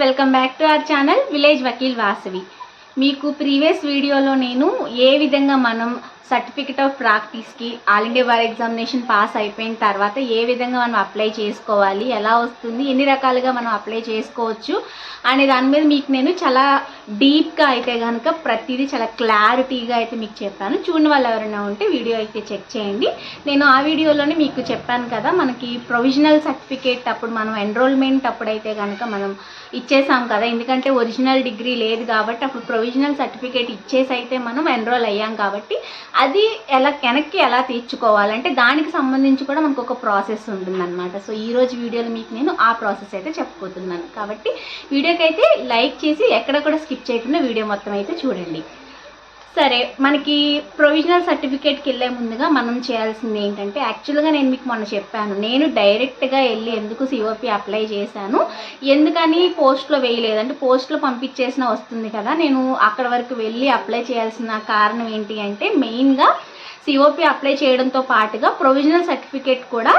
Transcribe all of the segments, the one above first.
Welcome back to our channel village Vakeel Vasavi. మీకు previous వీడియోలో నేను ఏ విధంగా మనం సర్టిఫికెట్ ఆఫ్ ప్రాక్టీస్కి all India bar examination pass అయిపోయిన తర్వాత ఏ విధంగా మనం అప్లై చేసుకోవాలి, ఎలా వస్తుంది, ఎన్ని రకాలుగా మనం అప్లై చేసుకోవచ్చు అనే దాని మీద మీకు నేను చాలా డీప్గా అయితే కనుక ప్రతిదీ చాలా క్లారిటీగా అయితే మీకు చెప్పాను. చూడని వాళ్ళు ఎవరైనా ఉంటే వీడియో అయితే చెక్ చేయండి. నేను ఆ వీడియోలోనే మీకు చెప్పాను కదా, మనకి ప్రొవిజనల్ సర్టిఫికేట్ అప్పుడు మనం ఎన్రోల్మెంట్ అప్పుడైతే కనుక మనం ఇచ్చేసాం కదా, ఎందుకంటే ఒరిజినల్ డిగ్రీ లేదు కాబట్టి అప్పుడు ప్రొవిజనల్ సర్టిఫికేట్ ఇచ్చేసి అయితే మనం ఎన్రోల్ అయ్యాం కాబట్టి అది వెనక్కి ఎలా తీర్చుకోవాలంటే దానికి సంబంధించి కూడా మనకు ఒక ప్రాసెస్ ఉంటుందన్నమాట. సో ఈరోజు వీడియోలో మీకు నేను ఆ ప్రాసెస్ అయితే చెప్పబోతున్నాను. కాబట్టి వీడియోకి అయితే లైక్ చేసి ఎక్కడ కూడా స్కిప్ చేయకుండా వీడియో మొత్తం అయితే చూడండి. సరే, మనకి ప్రొవిజనల్ సర్టిఫికేట్కి వెళ్ళే ముందుగా మనం చేయాల్సింది ఏంటంటే, యాక్చువల్గా నేను మీకు మొన్న చెప్పాను, నేను డైరెక్ట్గా వెళ్ళి ఎందుకు సిఓపి అప్లై చేశాను, ఎందుకని పోస్ట్లో వేయలేదంటే పోస్ట్లో పంపించేసిన వస్తుంది కదా, నేను అక్కడ వరకు వెళ్ళి అప్లై చేయాల్సిన కారణం ఏంటి అంటే, మెయిన్గా సిఓపి అప్లై చేయడంతో పాటుగా ప్రొవిజనల్ సర్టిఫికేట్ కూడా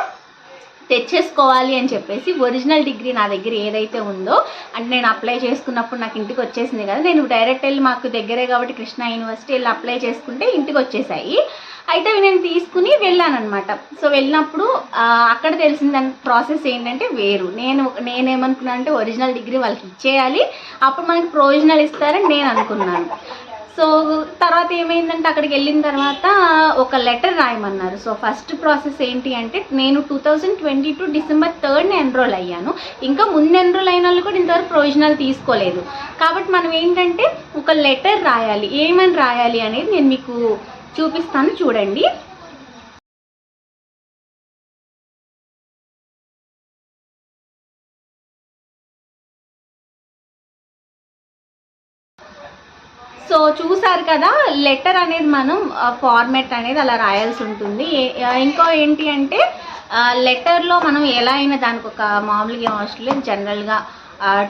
తెచ్చేసుకోవాలి అని చెప్పేసి ఒరిజినల్ డిగ్రీ నా దగ్గర ఏదైతే ఉందో, అంటే నేను అప్లై చేసుకున్నప్పుడు నాకు ఇంటికి వచ్చేసింది కదా, నేను డైరెక్ట్ వెళ్ళి మాకు దగ్గరే కాబట్టి కృష్ణా యూనివర్సిటీ వెళ్ళి అప్లై చేసుకుంటే ఇంటికి వచ్చేసాయి. అయితే అవి నేను తీసుకుని వెళ్ళాను అనమాట. సో వెళ్ళినప్పుడు అక్కడ తెలిసిన ప్రాసెస్ ఏంటంటే వేరు. నేనేమనుకున్నాను అంటే ఒరిజినల్ డిగ్రీ వాళ్ళకి ఇచ్చేయాలి, అప్పుడు మనకి ప్రొవిజనల్ ఇస్తారని నేను అనుకున్నాను. సో తర్వాత ఏమైందంటే అక్కడికి వెళ్ళిన తర్వాత ఒక లెటర్ రాయమన్నారు. సో ఫస్ట్ ప్రాసెస్ ఏంటి అంటే, నేను 2022 డిసెంబర్ 3 ఎన్రోల్ అయ్యాను. ఇంకా ముందు ఎన్రోల్ అయిన వాళ్ళు కూడా ఇంతవరకు ప్రొవిజనల్ తీసుకోలేదు. కాబట్టి మనం ఏంటంటే ఒక లెటర్ రాయాలి. ఏమని రాయాలి అనేది నేను మీకు చూపిస్తాను, చూడండి. సో చూసారు కదా, లెటర్ అనేది మనం ఫార్మాట్ అనేది అలా రాయాల్సి ఉంటుంది. ఇంకో ఏంటి అంటే, లెటర్లో మనం ఎలా అయినా దానికి ఒక మామూలుగా అవసరం లేదు, జనరల్గా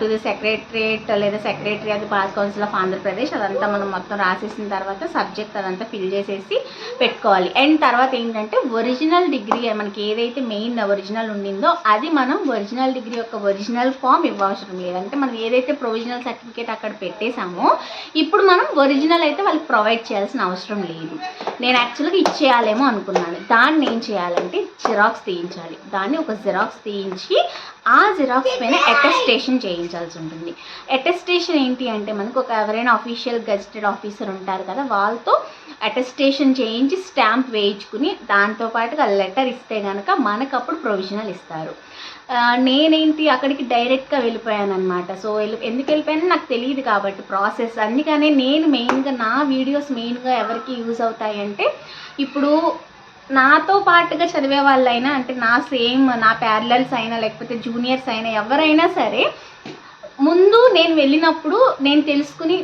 టు ది సెక్రటరియట్ లేదా secretary of the bar council of Andhra Pradesh అదంతా మనం మొత్తం రాసేసిన తర్వాత సబ్జెక్ట్ అదంతా ఫిల్ చేసేసి పెట్టుకోవాలి. అండ్ తర్వాత ఏంటంటే ఒరిజినల్ డిగ్రీ మనకి ఏదైతే మెయిన్ ఒరిజినల్ ఉండిందో అది మనం ఒరిజినల్ డిగ్రీ యొక్క ఒరిజినల్ ఫామ్ ఇవ్వవసరం లేదంటే మనం ఏదైతే ప్రొవిజనల్ సర్టిఫికేట్ అక్కడ పెట్టేశామో ఇప్పుడు మనం ఒరిజినల్ అయితే వాళ్ళకి ప్రొవైడ్ చేయాల్సిన అవసరం లేదు. నేను యాక్చువల్గా ఇచ్చేయాలేమో అనుకున్నాను. దాన్ని ఏం చేయాలంటే జిరాక్స్ తీయించాలి. దాన్ని ఒక జిరాక్స్ తీయించి ఆ జిరాక్స్ పైన అటెస్టేషన్ చేయించాల్సి ఉంటుంది. అటెస్టేషన్ ఏంటి అంటే, మనకు ఒక ఎవరైనా అఫీషియల్ గెజిటెడ్ ఆఫీసర్ ఉంటారు కదా, వాళ్ళతో అటెస్టేషన్ చేయించి స్టాంప్ వేయించుకుని దాంతోపాటుగా లెటర్ ఇస్తే కనుక మనకు అప్పుడు ప్రొవిజనల్ ఇస్తారు. నేనేంటి అక్కడికి డైరెక్ట్గా వెళ్ళిపోయాను అనమాట. సో ఎందుకు వెళ్ళిపోయానో నాకు తెలియదు కాబట్టి ప్రాసెస్, అందుకనే నేను మెయిన్గా నా వీడియోస్ మెయిన్గా ఎవరికి యూజ్ అవుతాయంటే, ఇప్పుడు నాతో పాటుగా చదివే వాళ్ళైనా అంటే నా ప్యారలల్స్ అయినా లేకపోతే జూనియర్స్ అయినా ఎవరైనా సరే ముందు నేను వెళ్ళినప్పుడు నేను తెలుసుకుని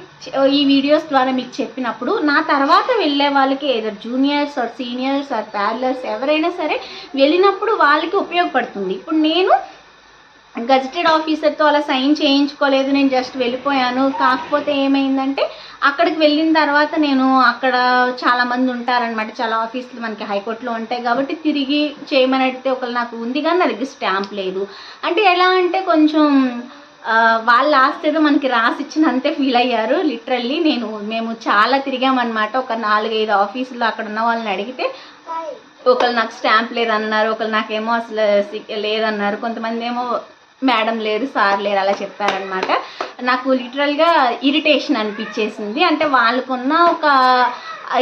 ఈ వీడియోస్ ద్వారా మీకు చెప్పినప్పుడు నా తర్వాత వెళ్ళే వాళ్ళకి ఏదో juniors or seniors or parallels ఎవరైనా సరే వెళ్ళినప్పుడు వాళ్ళకి ఉపయోగపడుతుంది. ఇప్పుడు నేను గజెటెడ్ ఆఫీసర్తో అలా సైన్ చేయించుకోలేదు, నేను జస్ట్ వెళ్ళిపోయాను. కాకపోతే ఏమైందంటే అక్కడికి వెళ్ళిన తర్వాత నేను అక్కడ చాలామంది ఉంటారనమాట, చాలా ఆఫీసులు మనకి హైకోర్టులో ఉంటాయి కాబట్టి తిరిగి చేయమని అడిగితే ఒకళ్ళు నాకు ఉంది కానీ నా దగ్గర స్టాంప్ లేదు. అంటే ఎలా అంటే కొంచెం వాళ్ళ ఆస్తి ఏదో మనకి రాసి ఇచ్చినంతే ఫీల్ అయ్యారు. లిటరల్లీ మేము చాలా తిరిగామన్నమాట. ఒక 4-5 ఆఫీసులు అక్కడ ఉన్న వాళ్ళని అడిగితే ఒకళ్ళు నాకు స్టాంప్ లేదన్నారు, ఒకళ్ళు నాకేమో అసలు లేదన్నారు, కొంతమంది ఏమో మేడం లేరు, సార్ లేరు అలా చెప్పారనమాట. నాకు లిటరల్గా ఇరిటేషన్ అనిపించేసింది. అంటే వాళ్ళకున్న ఒక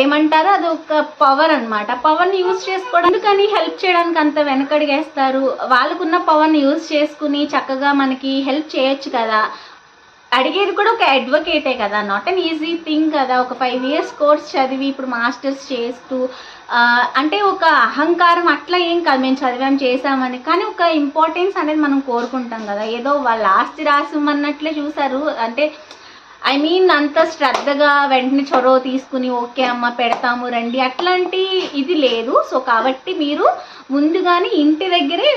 ఏమంటారు అది ఒక పవర్ అనమాట. పవర్ని యూజ్ చేసుకోవడానికి కానీ హెల్ప్ చేయడానికి అంత వెనకడిగేస్తారు. వాళ్ళకున్న పవర్ని యూజ్ చేసుకుని చక్కగా మనకి హెల్ప్ చేయొచ్చు కదా. అడిగేది కూడా ఒక అడ్వకేటే కదా, నాట్ అన్ ఈజీ థింగ్ కదా. ఒక 5 years కోర్స్ చదివి ఇప్పుడు మాస్టర్స్ చేస్తూ అంటే ఒక అహంకారం అట్లా ఏం కాదు, మేము చదివాం చేసామని, కానీ ఒక ఇంపార్టెన్స్ అనేది మనం కోరుకుంటాం కదా. ఏదో వాళ్ళ ఆస్తి రాసిమన్నట్లే చూసారు. అంటే అంత శ్రద్ధగా వెంటనే చొరవ తీసుకుని ఓకే అమ్మ పెడతాము రండి అట్లాంటి ఇది లేదు. సో కాబట్టి మీరు ముందుగానే ఇంటి దగ్గరే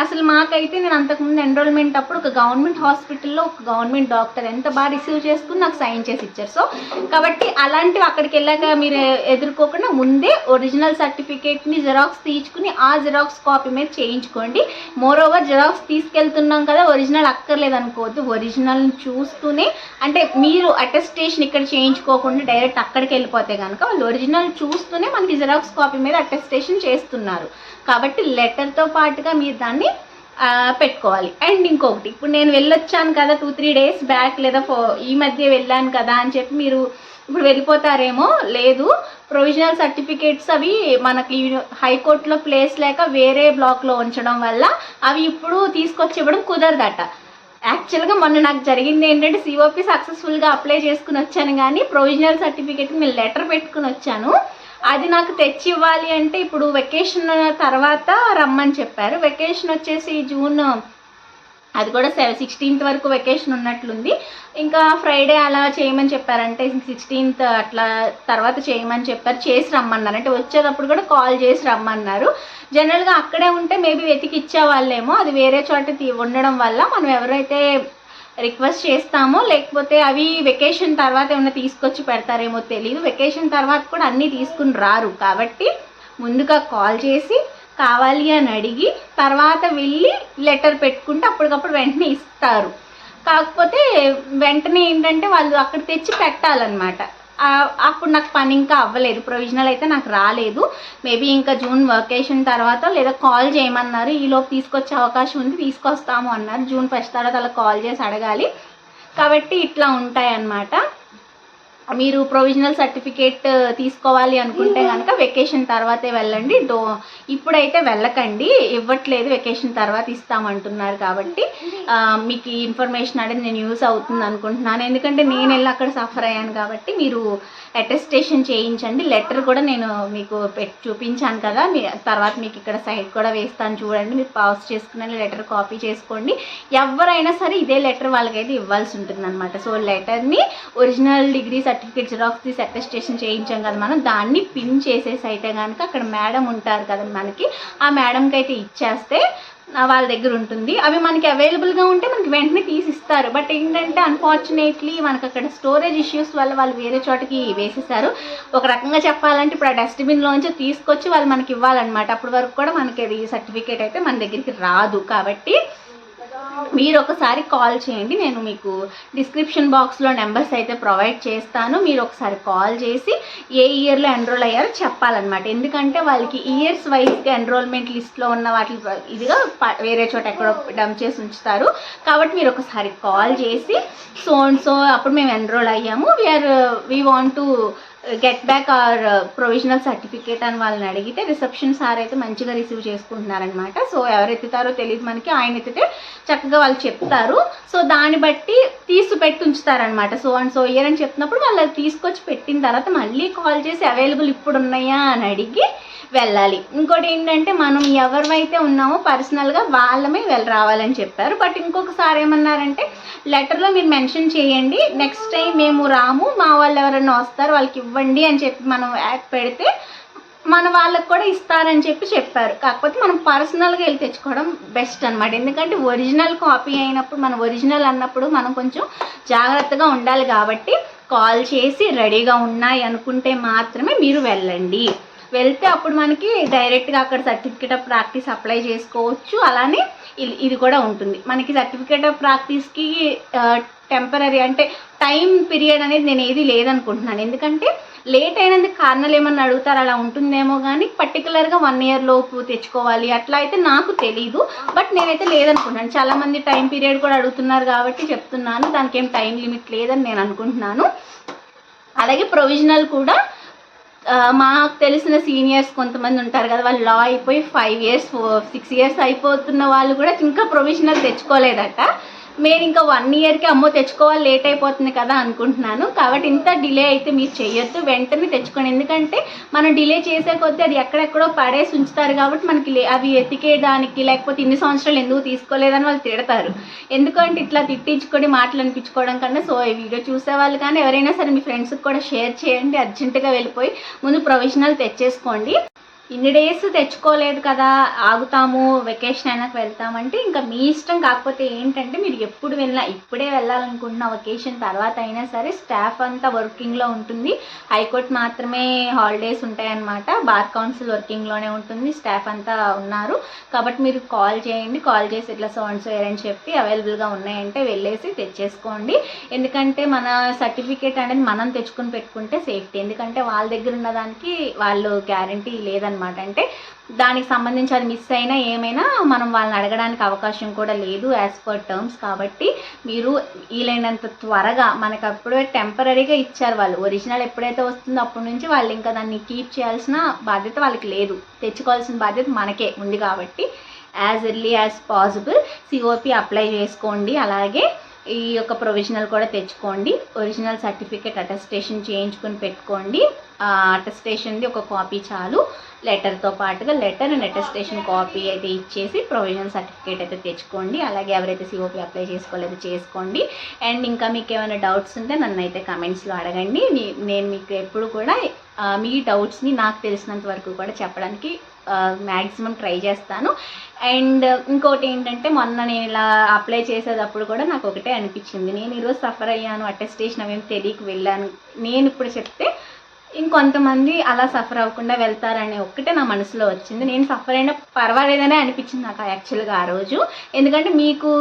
అసలు మాకైతే నేను అంతకుముందు ఎన్రోల్మెంట్ అప్పుడు ఒక గవర్నమెంట్ హాస్పిటల్లో ఒక గవర్నమెంట్ డాక్టర్ ఎంత బాగా రిసీవ్ చేసుకుని నాకు సైన్ చేసి ఇచ్చారు. సో కాబట్టి అలాంటివి అక్కడికి వెళ్ళాక మీరు ఎదుర్కోకుండా ముందే ఒరిజినల్ సర్టిఫికేట్ని జిరాక్స్ తీసుకుని ఆ జిరాక్స్ కాపీ మీద చేయించుకోండి. మోరోవర్ జిరాక్స్ తీసుకెళ్తున్నాం కదా ఒరిజినల్ అక్కర్లేదు అనుకోవద్దు. ఒరిజినల్ని చూస్తూనే, అంటే మీరు అటెస్టేషన్ ఇక్కడ చేయించుకోకుండా డైరెక్ట్ అక్కడికి వెళ్ళిపోతే కనుక వాళ్ళు ఒరిజినల్ చూస్తూనే మనకి జిరాక్స్ కాపీ మీద అటెస్టేషన్ చేస్తున్నారు. కాబట్టి లెటర్తో పాటుగా మీరు దాన్ని పెట్టుకోవాలి. అండ్ ఇంకొకటి, ఇప్పుడు నేను వెళ్ళొచ్చాను కదా 2-3 days బ్యాక్ లేదా ఈ మధ్య వెళ్ళాను కదా అని చెప్పి మీరు ఇప్పుడు వెళ్ళిపోతారేమో. లేదు, ప్రొవిజనల్ సర్టిఫికేట్స్ అవి మనకి హైకోర్టులో ప్లేస్ లేక వేరే బ్లాక్లో ఉంచడం వల్ల అవి ఇప్పుడు తీసుకొచ్చి ఇవ్వడం కుదరదట. యాక్చువల్గా మొన్న నాకు జరిగింది ఏంటంటే సిఓపి సక్సెస్ఫుల్గా అప్లై చేసుకుని వచ్చాను, కానీ ప్రొవిజనల్ సర్టిఫికేట్కి నేను లెటర్ పెట్టుకుని వచ్చాను. అది నాకు తెచ్చి ఇవ్వాలి అంటే ఇప్పుడు వెకేషన్ తర్వాత రమ్మని చెప్పారు. వెకేషన్ వచ్చేసి జూన్, అది కూడా 16th వరకు వెకేషన్ ఉన్నట్లుంది. ఇంకా ఫ్రైడే అలా చేయమని చెప్పారంటే 16th అట్లా తర్వాత చేయమని చెప్పారు. చేసి రమ్మన్నారు, అంటే వచ్చేటప్పుడు కూడా కాల్ చేసి రమ్మన్నారు. జనరల్గా అక్కడే ఉంటే మేబీ వెతికి ఇచ్చేవాళ్ళేమో, అది వేరే చోట ఉండడం వల్ల మనం ఎవరైతే రిక్వెస్ట్ చేస్తామో, లేకపోతే అవి వెకేషన్ తర్వాత ఏమైనా తీసుకొచ్చి పెడతారేమో తెలియదు. వెకేషన్ తర్వాత కూడా అన్నీ తీసుకుని రారు. కాబట్టి ముందుగా కాల్ చేసి కావాలి అని అడిగి తర్వాత వెళ్ళి లెటర్ పెట్టుకుంటే అప్పటికప్పుడు వెంటనే ఇస్తారు. కాకపోతే వెంటనే ఏంటంటే వాళ్ళు అక్కడ తెచ్చి పెట్టాలన్నమాట. అప్పుడు నాకు పని ఇంకా అవ్వలేదు, ప్రొవిజనల్ అయితే నాకు రాలేదు. మేబీ ఇంకా జూన్ వెకేషన్ తర్వాత లేదా కాల్ చేయమన్నారు, ఈలోపు తీసుకొచ్చే అవకాశం ఉంది, తీసుకొస్తాము అన్నారు. జూన్ 1 తర్వాత అలా కాల్ చేసి అడగాలి. కాబట్టి ఇట్లా ఉంటాయన్నమాట. మీరు ప్రొవిజనల్ సర్టిఫికేట్ తీసుకోవాలి అనుకుంటే కనుక వెకేషన్ తర్వాతే వెళ్ళండి. ఇప్పుడైతే వెళ్ళకండి, ఇవ్వట్లేదు, వెకేషన్ తర్వాత ఇస్తామంటున్నారు. కాబట్టి మీకు ఈ ఇన్ఫర్మేషన్ అనేది నేను యూస్ అవుతుంది అనుకుంటున్నాను. ఎందుకంటే నేను వెళ్ళి అక్కడ సఫర్ అయ్యాను. కాబట్టి మీరు అటెస్టేషన్ చేయించండి. లెటర్ కూడా నేను మీకు చూపించాను కదా, తర్వాత మీకు ఇక్కడ సైట్ కూడా వేస్తాను చూడండి. మీరు పాస్ చేసుకుని లెటర్ కాపీ చేసుకోండి. ఎవరైనా సరే ఇదే లెటర్ వాళ్ళకైతే ఇవ్వాల్సి ఉంటుంది అనమాట. సో లెటర్ని ఒరిజినల్ డిగ్రీ సర్టిఫికేట్ జిరాక్స్ తీసి అటెస్టేషన్ చేయించాం కదా మనం, దాన్ని పిన్ చేసేసి అయితే కనుక అక్కడ మేడం ఉంటారు కదా మనకి, ఆ మేడంకి అయితే ఇచ్చేస్తే వాళ్ళ దగ్గర ఉంటుంది. అవి మనకి అవైలబుల్గా ఉంటే మనకి వెంటనే తీసిస్తారు. బట్ ఏంటంటే అన్ఫార్చునేట్లీ మనకు అక్కడ స్టోరేజ్ ఇష్యూస్ వల్ల వాళ్ళు వేరే చోటకి వేసేసారు. ఒక రకంగా చెప్పాలంటే ఇప్పుడు ఆ డస్ట్బిన్లోంచి తీసుకొచ్చి వాళ్ళు మనకి ఇవ్వాలన్నమాట. అప్పటి వరకు కూడా మనకి అది సర్టిఫికేట్ అయితే మన దగ్గరికి రాదు. కాబట్టి మీరు ఒకసారి కాల్ చేయండి. నేను మీకు డిస్క్రిప్షన్ బాక్స్లో నెంబర్స్ అయితే ప్రొవైడ్ చేస్తాను. మీరు ఒకసారి కాల్ చేసి ఏ ఇయర్లో ఎన్రోల్ అయ్యారో చెప్పాలన్నమాట. ఎందుకంటే వాళ్ళకి ఇయర్స్ వైజ్గా ఎన్రోల్మెంట్ లిస్ట్లో ఉన్న వాటి ఇదిగా వేరే చోట ఎక్కడో డంప్ చేసి ఉంచుతారు. కాబట్టి మీరు ఒకసారి కాల్ చేసి సో అప్పుడు మేము ఎన్రోల్ అయ్యాము, we want to get back our provisional certificate అని వాళ్ళని అడిగితే రిసెప్షన్ సార్ అయితే మంచిగా రిసీవ్ చేసుకుంటున్నారనమాట. సో ఎవరు ఎత్తుతారో తెలియదు మనకి, ఆయన ఎత్తితే చక్కగా వాళ్ళు చెప్తారు. సో దాన్ని బట్టి పెట్టి ఉంచుతారనమాట. సో ఇయర్ అని చెప్పినప్పుడు వాళ్ళు తీసుకొచ్చి పెట్టిన తర్వాత మళ్ళీ కాల్ చేసి అవైలబుల్ ఇప్పుడు ఉన్నాయా అని అడిగి వెళ్ళాలి. ఇంకోటి ఏంటంటే మనం ఎవరైతే ఉన్నామో పర్సనల్గా వాళ్ళమే రావాలని చెప్పారు. బట్ ఇంకొకసారి ఏమన్నారంటే లెటర్లో మీరు మెన్షన్ చేయండి, నెక్స్ట్ టైం మేము రాము, మా వాళ్ళు ఎవరైనా వస్తారు వాళ్ళకి ఇవ్వండి అని చెప్పి మనం యాడ్ పెడితే మన వాళ్ళకి కూడా ఇస్తారని చెప్పారు. కాకపోతే మనం పర్సనల్గా వెళ్ళి తెచ్చుకోవడం బెస్ట్ అనమాట. ఎందుకంటే ఒరిజినల్ కాపీ అయినప్పుడు మనం ఒరిజినల్ అన్నప్పుడు మనం కొంచెం జాగ్రత్తగా ఉండాలి. కాబట్టి కాల్ చేసి రెడీగా ఉన్నాయి అనుకుంటే మాత్రమే మీరు వెళ్ళండి. వెళ్తే అప్పుడు మనకి డైరెక్ట్గా అక్కడ సర్టిఫికేట్ ఆఫ్ ప్రాక్టీస్ అప్లై చేసుకోవచ్చు. అలానే ఇది కూడా ఉంటుంది మనకి. సర్టిఫికేట్ ఆఫ్ ప్రాక్టీస్కి టెంపరీ అంటే టైం పీరియడ్ అనేది నేను ఏది లేదనుకుంటున్నాను. ఎందుకంటే లేట్ అయినందుకు కారణాలు ఏమన్నా అడుగుతారు, అలా ఉంటుందేమో. కానీ పర్టికులర్గా 1 year లోపు తెచ్చుకోవాలి అట్లా అయితే నాకు తెలీదు. బట్ నేనైతే లేదనుకుంటున్నాను. చాలామంది టైం పీరియడ్ కూడా అడుగుతున్నారు కాబట్టి చెప్తున్నాను, దానికి ఏం టైం లిమిట్ లేదని నేను అనుకుంటున్నాను. అలాగే ప్రొవిజనల్ కూడా మాకు తెలిసిన సీనియర్స్ కొంతమంది ఉంటారు కదా, వాళ్ళు లా అయిపోయి 5 years 6 years అయిపోతున్న వాళ్ళు కూడా ఇంకా ప్రొవిజనల్ తెచ్చుకోలేదట. నేను ఇంకా 1 yearకి అమ్మో తెచ్చుకోవాలి లేట్ అయిపోతుంది కదా అనుకుంటున్నాను. కాబట్టి ఇంత డిలే అయితే మీరు చేయొద్దు, వెంటనే తెచ్చుకోండి. ఎందుకంటే మనం డిలే చేసే కొద్దీ అది ఎక్కడెక్కడో పడేసి ఉంచుతారు. కాబట్టి మనకి అవి ఎతికేయడానికి లేకపోతే ఇన్ని సంవత్సరాలు ఎందుకు తీసుకోలేదని వాళ్ళు తిడతారు. ఎందుకంటే ఇట్లా తిట్టించుకొని మాటలు అనిపించుకోవడం కన్నా సో ఈ వీడియో చూసేవాళ్ళు కానీ ఎవరైనా సరే మీ ఫ్రెండ్స్కి కూడా షేర్ చేయండి. అర్జెంటుగా వెళ్ళిపోయి ముందు ప్రొవిజనల్ తెచ్చేసుకోండి. ఇన్ని డేస్ తెచ్చుకోలేదు కదా, ఆగుతాము, వెకేషన్ అయినాక వెళ్తామంటే ఇంకా మీ ఇష్టం. కాకపోతే ఏంటంటే మీరు ఎప్పుడు వెళ్ళినా, ఇప్పుడే వెళ్ళాలనుకుంటున్న వెకేషన్ తర్వాత అయినా సరే స్టాఫ్ అంతా వర్కింగ్లో ఉంటుంది. హైకోర్టు మాత్రమే హాలిడేస్ ఉంటాయన్నమాట. బార్ కౌన్సిల్ వర్కింగ్లోనే ఉంటుంది, స్టాఫ్ అంతా ఉన్నారు. కాబట్టి మీరు కాల్ చేయండి, కాల్ చేసి ఇట్లా సో అండ్ సో అని చెప్పి అవైలబుల్గా ఉన్నాయంటే వెళ్ళేసి తెచ్చేసుకోండి. ఎందుకంటే మన సర్టిఫికేట్ అనేది మనం తెచ్చుకొని పెట్టుకుంటే సేఫ్టీ. ఎందుకంటే వాళ్ళ దగ్గర ఉన్నదానికి వాళ్ళు గ్యారంటీ లేదన్నమాట. అంటే దానికి సంబంధించి అది మిస్ అయినా ఏమైనా మనం వాళ్ళని అడగడానికి అవకాశం కూడా లేదు యాజ్ పర్ టర్మ్స్. కాబట్టి మీరు వీలైనంత త్వరగా, మనకు అప్పుడే టెంపరీగా ఇచ్చారు వాళ్ళు, ఒరిజినల్ ఎప్పుడైతే వస్తుందో అప్పటి నుంచి వాళ్ళు ఇంకా దాన్ని కీప్ చేయాల్సిన బాధ్యత వాళ్ళకి లేదు, తెచ్చుకోవాల్సిన బాధ్యత మనకే ఉంది. కాబట్టి as early as possible COP apply చేసుకోండి. అలాగే ఈ యొక్క ప్రొవిజనల్ కూడా తెచ్చుకోండి. ఒరిజినల్ సర్టిఫికేట్ అటెస్టేషన్ చేయించుకొని పెట్టుకోండి. అటెస్టేషన్ది ఒక కాపీ చాలు. లెటర్తో పాటుగా లెటర్ అండ్ అటెస్టేషన్ కాపీ అయితే ఇచ్చేసి ప్రొవిజనల్ సర్టిఫికేట్ అయితే తెచ్చుకోండి. అలాగే ఎవరైతే సిఓపి అప్లై చేసుకోలేదో చేసుకోండి. అండ్ ఇంకా మీకు ఏమైనా డౌట్స్ ఉంటే నన్ను అయితే కమెంట్స్లో అడగండి. నేను మీకు ఎప్పుడు కూడా మీ డౌట్స్ని నాకు తెలిసినంత వరకు కూడా చెప్పడానికి మ్యాక్సిమం ట్రై చేస్తాను. అండ్ ఇంకోటి ఏంటంటే మొన్న నేను ఇలా అప్లై చేసేటప్పుడు కూడా నాకు ఒకటే అనిపించింది, నేను ఈరోజు సఫర్ అయ్యాను, అటెస్టేషన్ అవేమి తెలియక వెళ్ళాను, నేను ఇప్పుడు చెప్తే ఇంకొంతమంది అలా సఫర్ అవ్వకుండా వెళ్తారనే ఒక్కటే నా మనసులో వచ్చింది. నేను సఫర్ అయినా పర్వాలేదనే అనిపించింది నాకు యాక్చువల్గా ఆ రోజు. ఎందుకంటే మీకు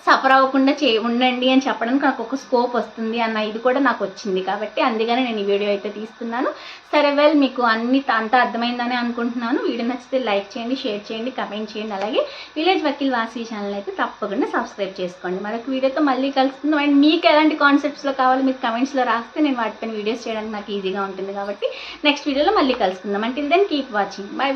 సఫర్ అవ్వకుండా ఉండండి అని చెప్పడానికి నాకు ఒక స్కోప్ వస్తుంది అన్న ఇది కూడా నాకు వచ్చింది. కాబట్టి అందుకనే నేను ఈ వీడియో అయితే తీస్తున్నాను. సరే వెల్, మీకు అంతా అర్థమైందని అనుకుంటున్నాను. వీడియో నచ్చితే లైక్ చేయండి, షేర్ చేయండి, కమెంట్ చేయండి. అలాగే విలేజ్ వకీల్ వాసి ఛానల్ అయితే తప్పకుండా సబ్స్క్రైబ్ చేసుకోండి. మరొక వీడియోతో మళ్ళీ కలుసుకుందాం. అండ్ మీకు ఎలాంటి కాన్సెప్ట్స్లో కావాలో మీరు కమెంట్స్లో రాస్తే నేను వాటిపైన వీడియోస్ చేయడానికి నాకు ఈజీగా ఉంటుంది. కాబట్టి నెక్స్ట్ వీడియోలో మళ్ళీ కలుసుకుందాం. Until then keep watching. By.